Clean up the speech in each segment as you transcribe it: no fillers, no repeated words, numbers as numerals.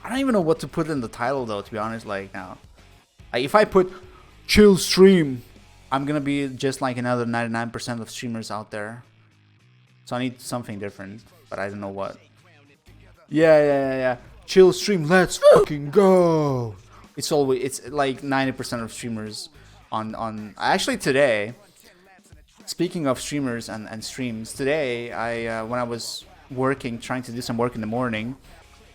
I don't even know what to put in the title though, to be honest. Like now, like if I put chill stream, I'm gonna be just like another 99% of streamers out there. So I need something different, but I don't know what. Yeah. Chill stream, let's fucking go. It's like 90% of streamers on actually today. Speaking of streamers and streams, today when I was working, trying to do some work in the morning,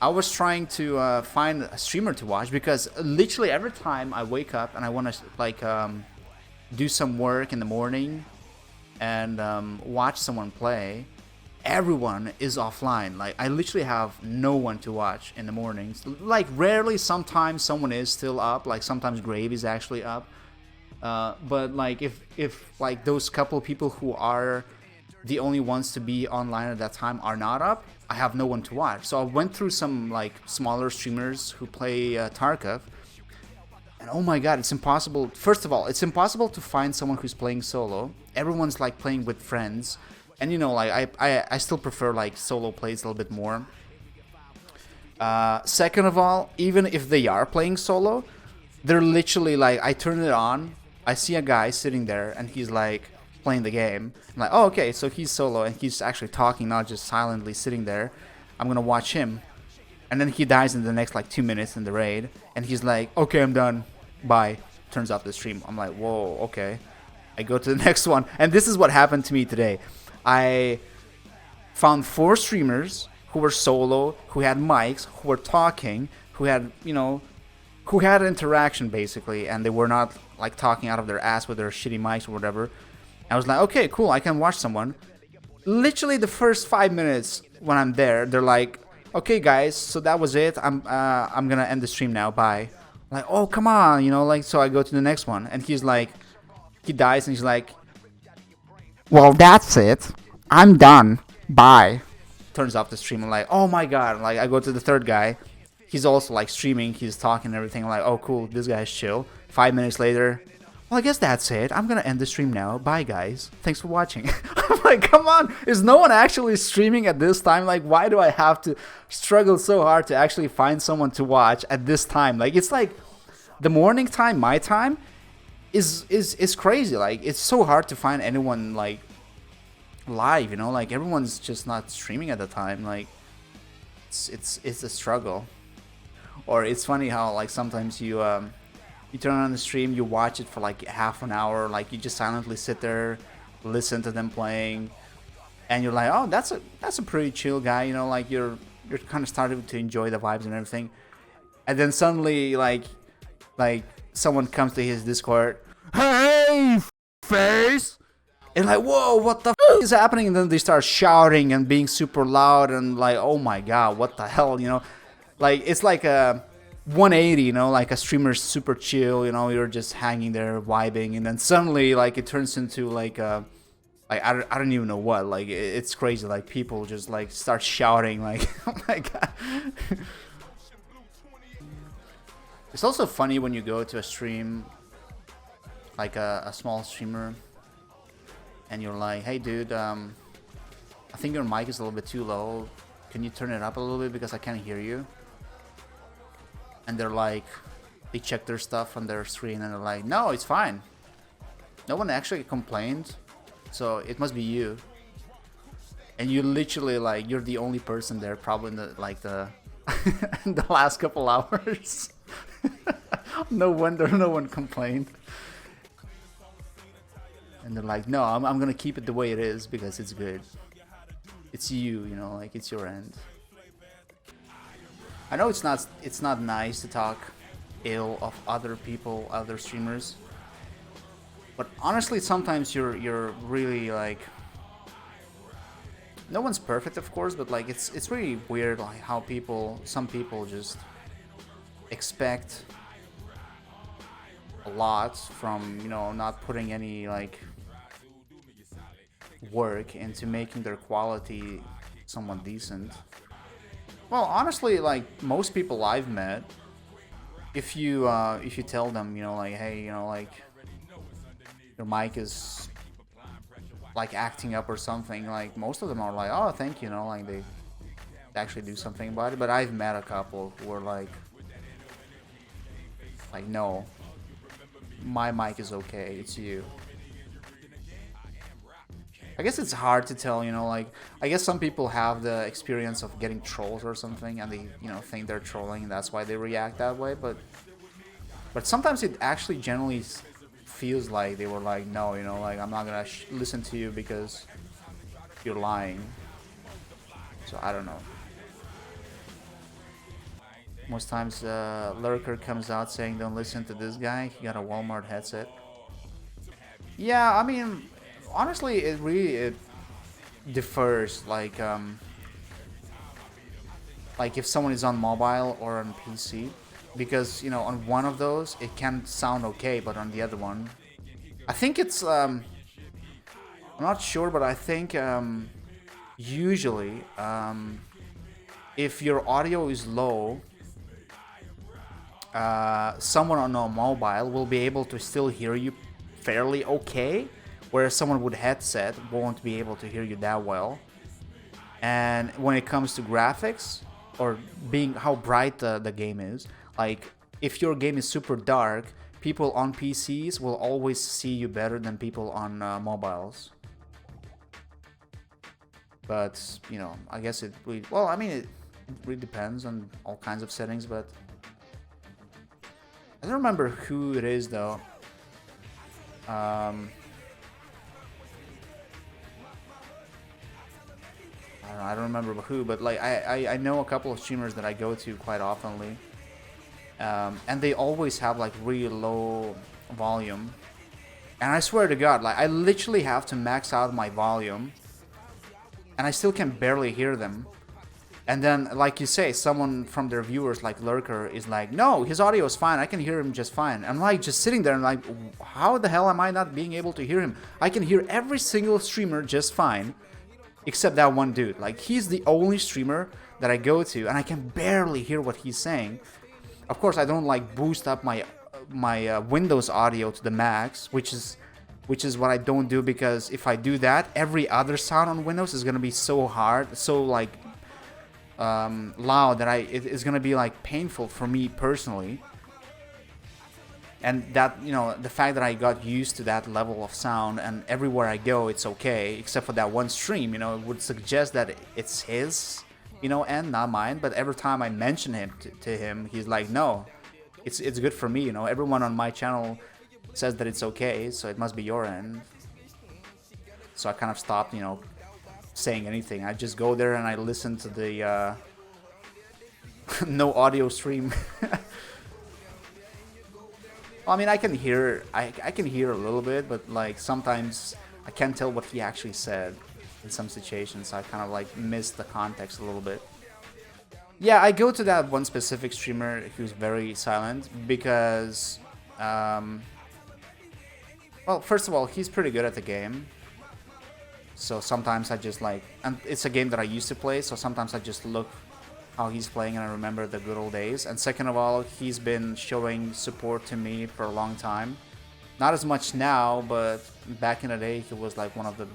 I was trying to find a streamer to watch because literally every time I wake up and I want to like do some work in the morning and watch someone play, everyone is offline. Like I literally have no one to watch in the mornings. Like rarely, sometimes someone is still up. Like sometimes Grave is actually up. But like if like those couple of people who are the only ones to be online at that time are not up, I have no one to watch. So I went through some like smaller streamers who play Tarkov, and oh my god, it's impossible. First of all, it's impossible to find someone who's playing solo. Everyone's like playing with friends, and you know, like I still prefer like solo plays a little bit more. Second of all, even if they are playing solo, they're literally like, I turn it on, I see a guy sitting there, and he's like playing the game. I'm like, oh okay, so he's solo and he's actually talking, not just silently sitting there. I'm gonna watch him, and then he dies in the next like 2 minutes in the raid, and he's like, okay, I'm done, bye. Turns off the stream. I'm like, whoa, okay. I go to the next one, and this is what happened to me today. I found 4 streamers who were solo, who had mics, who were talking, who had, you know, who had interaction basically, and they were not like talking out of their ass with their shitty mics or whatever. I was like, okay, cool, I can watch someone. Literally the first 5 minutes when I'm there, they're like, okay guys, so that was it. I'm gonna end the stream now. Bye. I'm like, oh come on, you know, like, so I go to the next one, and he's like, he dies, and he's like, well, that's it. I'm done. Bye. Turns off the stream. I'm like, oh my god. Like, I go to the third guy. He's also like streaming. He's talking and everything. I'm like, oh cool. This guy's chill. 5 minutes later, well, I guess that's it. I'm gonna end the stream now. Bye, guys. Thanks for watching. I'm like, come on. Is no one actually streaming at this time? Like, why do I have to struggle so hard to actually find someone to watch at this time? Like, it's like the morning time, my time, is crazy. Like, it's so hard to find anyone like live, you know, like everyone's just not streaming at the time. Like it's a struggle. Or it's funny how like sometimes you turn on the stream, you watch it for like half an hour, like you just silently sit there, listen to them playing, and you're like, oh, that's a pretty chill guy, you know, like you're kind of starting to enjoy the vibes and everything, and then suddenly like someone comes to his Discord, hey face, and like, whoa, what the is happening? And then they start shouting and being super loud, and like, oh my god, what the hell, you know? Like, it's like a 180, you know, like a streamer's super chill, you know, you're just hanging there vibing, and then suddenly like it turns into like like I don't even know what, like it's crazy, like people just like start shouting, like oh my god. It's also funny when you go to a stream, like a small streamer, and you're like, hey dude, I think your mic is a little bit too low, can you turn it up a little bit because I can't hear you? And they're like, they check their stuff on their screen and they're like, no, it's fine, no one actually complained, so it must be you. And you literally like, you're the only person there probably in the like the in the last couple hours. No wonder no one complained. And they're like, no, I'm gonna keep it the way it is because it's good. It's you, you know, like it's your end. I know it's not nice to talk ill of other people, other streamers, but honestly, sometimes you're really like, no one's perfect, of course, but like it's really weird like how some people just expect a lot from, you know, not putting any like work into making their quality somewhat decent. Well, honestly, like most people I've met, if you tell them, you know, like, hey, you know, like your mic is like acting up or something, like most of them are like, oh, thank you, you know, like actually do something about it. But I've met a couple who were like no, my mic is okay, it's you. I guess it's hard to tell, you know, like, I guess some people have the experience of getting trolled or something, and they, you know, think they're trolling, and that's why they react that way, but sometimes it actually generally feels like they were like, no, you know, like, I'm not gonna listen to you because you're lying. So, I don't know. Most times, Lurker comes out saying, don't listen to this guy, he got a Walmart headset. Yeah, I mean, honestly, it differs. Like if someone is on mobile or on PC, because you know on one of those it can sound okay, but on the other one, I think it's I'm not sure, but I think usually if your audio is low, someone on a mobile will be able to still hear you fairly okay, whereas someone with headset won't be able to hear you that well. And when it comes to graphics or being how bright the game is, like if your game is super dark, people on PCs will always see you better than people on mobiles. But you know, I guess it really, well, I mean, it really depends on all kinds of settings. But I don't remember who it is though. I don't remember who, but like I know a couple of streamers that I go to quite oftenly, and they always have like really low volume, and I swear to God, like I literally have to max out my volume, and I still can barely hear them. And then, like you say, someone from their viewers, like Lurker, is like, no, his audio is fine, I can hear him just fine. I'm like just sitting there and like, how the hell am I not being able to hear him? I can hear every single streamer just fine, except that one dude. Like, he's the only streamer that I go to, and I can barely hear what he's saying. Of course, I don't like boost up my Windows audio to the max, which is what I don't do, because if I do that, every other sound on Windows is gonna be so hard, so like loud that it's gonna be like painful for me personally. And that, you know, the fact that I got used to that level of sound, and everywhere I go it's okay, except for that one stream, you know, it would suggest that it's his, you know, and not mine. But every time I mention him to him, he's like, no, it's good for me, you know, everyone on my channel says that it's okay, so it must be your end. So I kind of stopped, you know, saying anything. I just go there and I listen to the no audio stream. I mean, I can hear a little bit, but like sometimes I can't tell what he actually said in some situations. So I kind of like miss the context a little bit. Yeah, I go to that one specific streamer who's very silent because, well, first of all, he's pretty good at the game. So sometimes I just like, and it's a game that I used to play, so sometimes I just look how he's playing and I remember the good old days. And second of all, he's been showing support to me for a long time. Not as much now, but back in the day, he was like one of the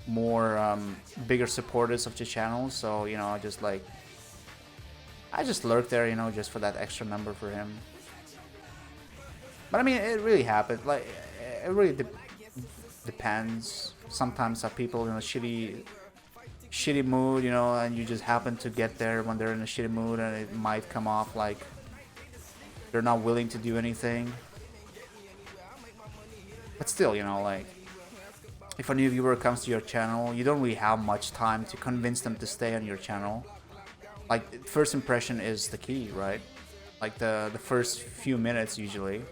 more bigger supporters of the channel. So, you know, I just lurk there, you know, just for that extra number for him. But I mean, it really happened. Like, it really depends. Sometimes have people in a shitty mood, you know, and you just happen to get there when they're in a shitty mood, and it might come off like they're not willing to do anything. But still, you know, like, if a new viewer comes to your channel, you don't really have much time to convince them to stay on your channel. Like, first impression is the key, right? Like the first few minutes usually.